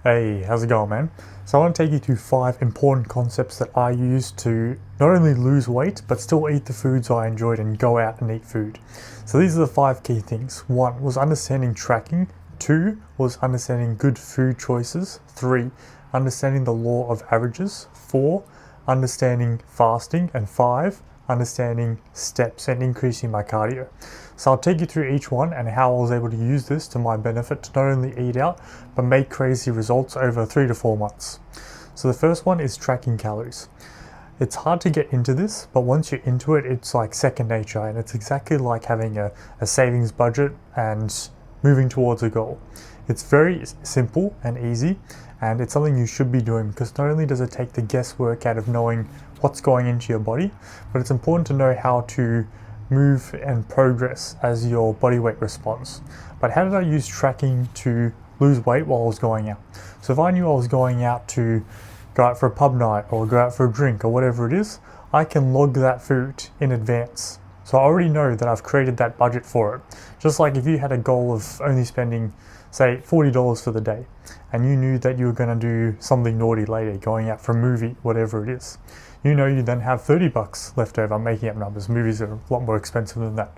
Hey, how's it going, man? So I want to take you through 5 important concepts that I use to not only lose weight, but still eat the foods I enjoyed and go out and eat food. So these are the 5 key things. 1 was understanding tracking. 2 was understanding good food choices. 3, understanding the law of averages. 4, understanding fasting. And 5, understanding steps and increasing my cardio. So I'll take you through each one and how I was able to use this to my benefit to not only eat out, but make crazy results over 3 to 4 months. So the first one is tracking calories. It's hard to get into this, but once you're into it, it's like second nature, and it's exactly like having a savings budget and moving towards a goal. It's very simple and easy, and it's something you should be doing because not only does it take the guesswork out of knowing what's going into your body, but it's important to know how to move and progress as your body weight responds. But how did I use tracking to lose weight while I was going out? So if I knew I was going out to go out for a pub night or go out for a drink or whatever it is, I can log that food in advance. So I already know that I've created that budget for it. Just like if you had a goal of only spending, say, $40 for the day, and you knew that you were going to do something naughty later, going out for a movie, whatever it is. You know you then have $30 left over. I'm making up numbers. Movies are a lot more expensive than that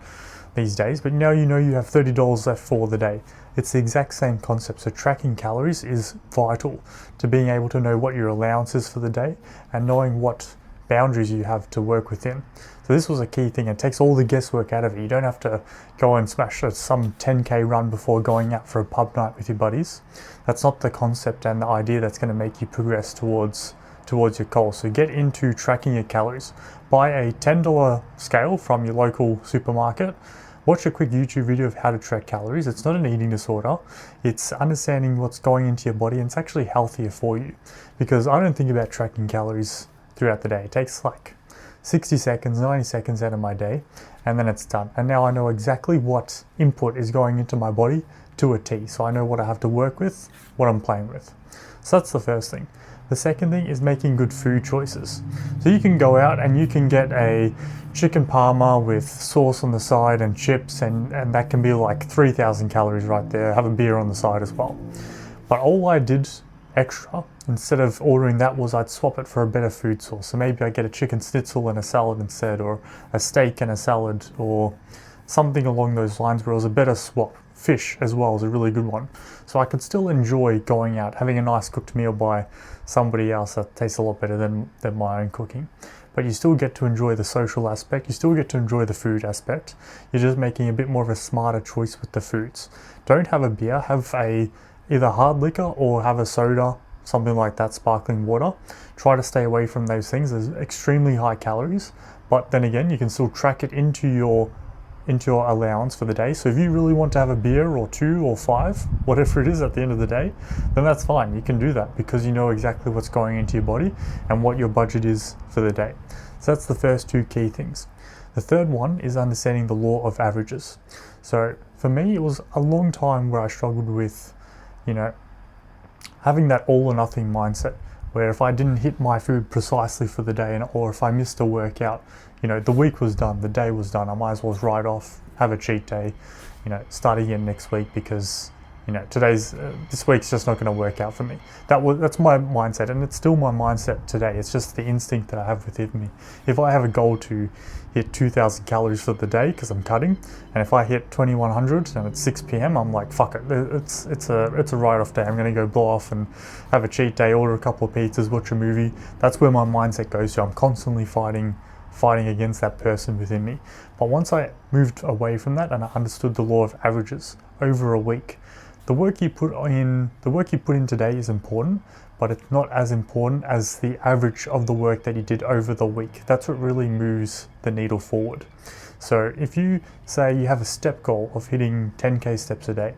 these days, but now you know you have $30 left for the day. It's the exact same concept. So tracking calories is vital to being able to know what your allowance is for the day and knowing what boundaries you have to work within. So this was a key thing. It takes all the guesswork out of it. You don't have to go and smash some 10k run before going out for a pub night with your buddies. That's not the concept and the idea that's going to make you progress towards your goal. So get into tracking your calories. Buy a $10 scale from your local supermarket. Watch a quick YouTube video of how to track calories. It's not an eating disorder. It's understanding what's going into your body, and it's actually healthier for you. Because I don't think about tracking calories throughout the day. It takes like 60 seconds, 90 seconds out of my day, and then it's done. And now I know exactly what input is going into my body to a T. So I know what I have to work with, what I'm playing with. So that's the first thing. The second thing is making good food choices. So you can go out and you can get a chicken parma with sauce on the side and chips, and that can be like 3,000 calories right there. Have a beer on the side as well. But all I did extra, instead of ordering that, was I'd swap it for a better food source. So maybe I get a chicken schnitzel and a salad instead, or a steak and a salad, or something along those lines where it was a better swap. Fish as well is a really good one. So I could still enjoy going out, having a nice cooked meal by somebody else that tastes a lot better than my own cooking. But you still get to enjoy the social aspect, you still get to enjoy the food aspect. You're just making a bit more of a smarter choice with the foods. Don't have a beer, have either hard liquor or have a soda, something like that, sparkling water. Try to stay away from those things. There's extremely high calories, but then again, you can still track it into your allowance for the day. So if you really want to have a beer or 2 or 5, whatever it is at the end of the day, then that's fine. You can do that because you know exactly what's going into your body and what your budget is for the day. So that's the first 2 key things. The third one is understanding the law of averages. So for me, it was a long time where I struggled with, having that all or nothing mindset, where if I didn't hit my food precisely for the day, or if I missed a workout, the week was done, the day was done. I might as well write off, have a cheat day, start again next week because, this week's just not going to work out for me. That's my mindset, and it's still my mindset today. It's just the instinct that I have within me. If I have a goal to hit 2,000 calories for the day because I'm cutting, and if I hit 2,100 and it's 6 p.m, I'm like, fuck it. It's a write-off day. I'm going to go blow off and have a cheat day, order a couple of pizzas, watch a movie. That's where my mindset goes to. I'm constantly fighting against that person within me. But once I moved away from that and I understood the law of averages over a week, the work you put in today is important, but it's not as important as the average of the work that you did over the week. That's what really moves the needle forward. So if you say you have a step goal of hitting 10k steps a day,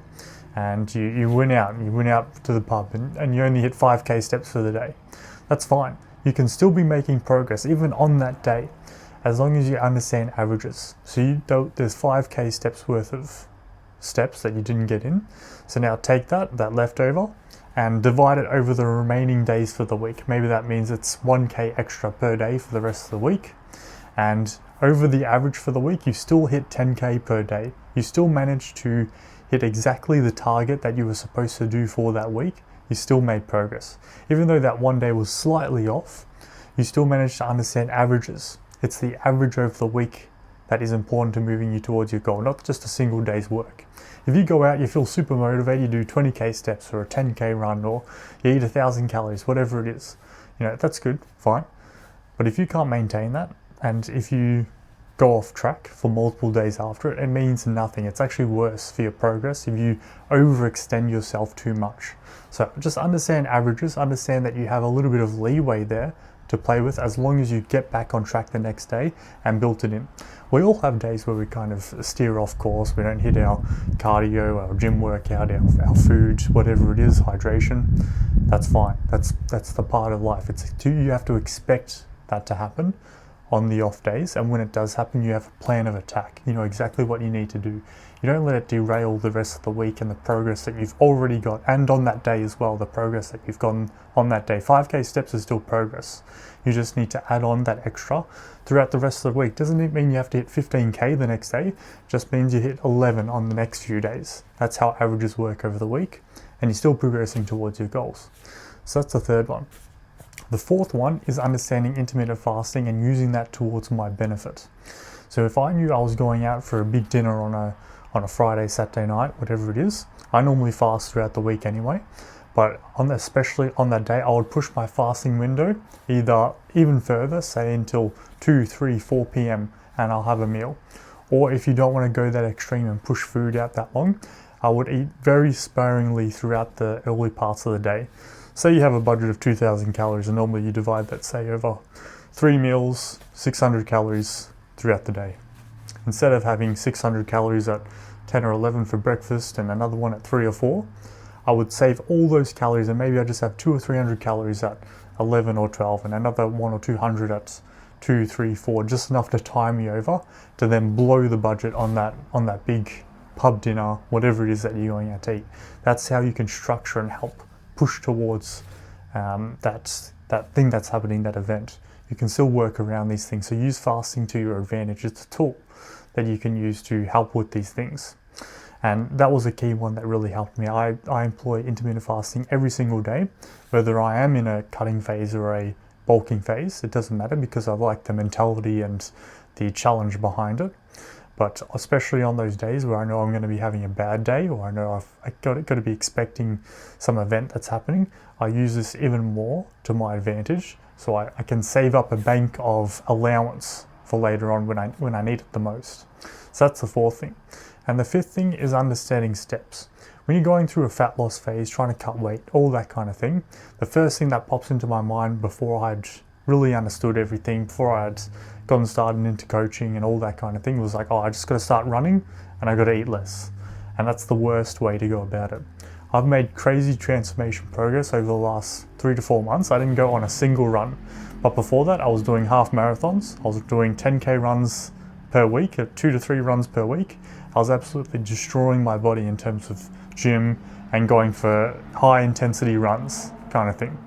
and you went out to the pub and you only hit 5k steps for the day, that's fine. You can still be making progress even on that day, as long as you understand averages. So there's 5k steps worth of steps that you didn't get in. So now take that leftover and divide it over the remaining days for the week. Maybe that means it's 1k extra per day for the rest of the week. And over the average for the week, you still hit 10k per day. You still manage to hit exactly the target that you were supposed to do for that week. you still made progress. Even though that one day was slightly off, you still managed to understand averages. It's the average over the week that is important to moving you towards your goal, not just a single day's work. If you go out, you feel super motivated, you do 20k steps or a 10k run, or you eat 1,000 calories, whatever it is, that's good, fine. But if you can't maintain that, and if you go off track for multiple days after it, it means nothing. It's actually worse for your progress if you overextend yourself too much. So just understand averages, understand that you have a little bit of leeway there to play with as long as you get back on track the next day and built it in. We all have days where we kind of steer off course, we don't hit our cardio, our gym workout, our food, whatever it is, hydration. That's fine. That's the part of life. You have to expect that to happen on the off days, and when it does happen, you have a plan of attack. You know exactly what you need to do. You don't let it derail the rest of the week and the progress that you've already got, and on that day as well, the progress that you've gotten on that day. 5k steps is still progress. You just need to add on that extra throughout the rest of the week. Doesn't mean you have to hit 15k the next day, just means you hit 11 on the next few days. That's how averages work over the week, and you're still progressing towards your goals. So that's the third one. The fourth one is understanding intermittent fasting and using that towards my benefit. So if I knew I was going out for a big dinner on a Friday, Saturday night, whatever it is, I normally fast throughout the week anyway, but especially on that day, I would push my fasting window even further, say until 2, 3, 4 p.m. and I'll have a meal. Or if you don't want to go that extreme and push food out that long, I would eat very sparingly throughout the early parts of the day. Say you have a budget of 2,000 calories and normally you divide that, say, over 3 meals, 600 calories throughout the day. Instead of having 600 calories at 10 or 11 for breakfast and another one at 3 or 4, I would save all those calories and maybe I just have 200 or 300 calories at 11 or 12 and another 100 or 200 at 2, 3, 4, just enough to tie me over to then blow the budget on that big pub dinner, whatever it is that you're going out to eat. That's how you can structure and help push towards that thing that's happening, that event. You can still work around these things. So use fasting to your advantage. It's a tool that you can use to help with these things. And that was a key one that really helped me. I employ intermittent fasting every single day, whether I am in a cutting phase or a bulking phase. It doesn't matter because I like the mentality and the challenge behind it. But especially on those days where I know I'm going to be having a bad day, or I know I've got to be expecting some event that's happening, I use this even more to my advantage, so I can save up a bank of allowance for later on when I need it the most. So that's the fourth thing. And the fifth thing is understanding steps. When you're going through a fat loss phase, trying to cut weight, all that kind of thing, the first thing that pops into my mind before I'd really understood everything, before I'd gotten started into coaching and all that kind of thing, was like, I just got to start running and I got to eat less. And that's the worst way to go about it. I've made crazy transformation progress over the last 3 to 4 months. I didn't go on a single run, but before that I was doing half marathons. I was doing 10k runs per week, 2 to 3 runs per week. I was absolutely destroying my body in terms of gym and going for high intensity runs kind of thing.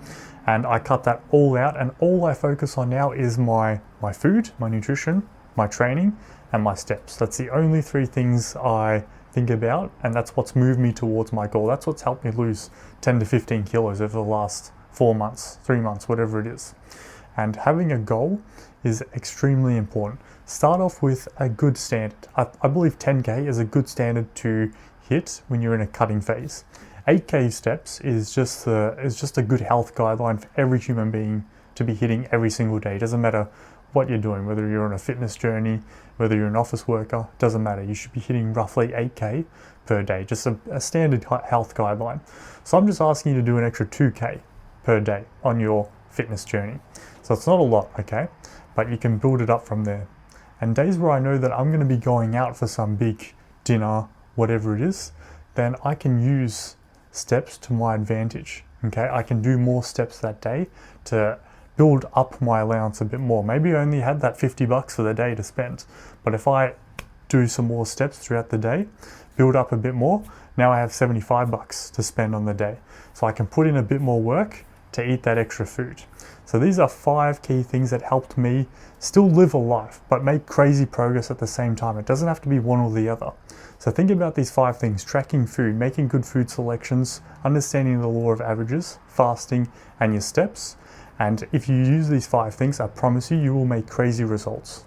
And I cut that all out, and all I focus on now is my food, my nutrition, my training, and my steps. That's the only 3 things I think about, and that's what's moved me towards my goal. That's what's helped me lose 10 to 15 kilos over the last 4 months, 3 months, whatever it is. And having a goal is extremely important. Start off with a good standard. I believe 10k is a good standard to hit when you're in a cutting phase. 8k steps is just a good health guideline for every human being to be hitting every single day. It doesn't matter what you're doing, whether you're on a fitness journey, whether you're an office worker, doesn't matter. You should be hitting roughly 8k per day, just a standard health guideline. So I'm just asking you to do an extra 2k per day on your fitness journey. So it's not a lot, okay? But you can build it up from there. And days where I know that I'm going to be going out for some big dinner, whatever it is, then I can use steps to my advantage. Okay, I can do more steps that day to build up my allowance a bit more. Maybe I only had that $50 for the day to spend, but if I do some more steps throughout the day, build up a bit more, now I have $75 to spend on the day. So I can put in a bit more work to eat that extra food. So these are 5 key things that helped me still live a life, but make crazy progress at the same time. It doesn't have to be one or the other. So think about these 5 things: tracking food, making good food selections, understanding the law of averages, fasting, and your steps. And if you use these 5 things, I promise you, you will make crazy results.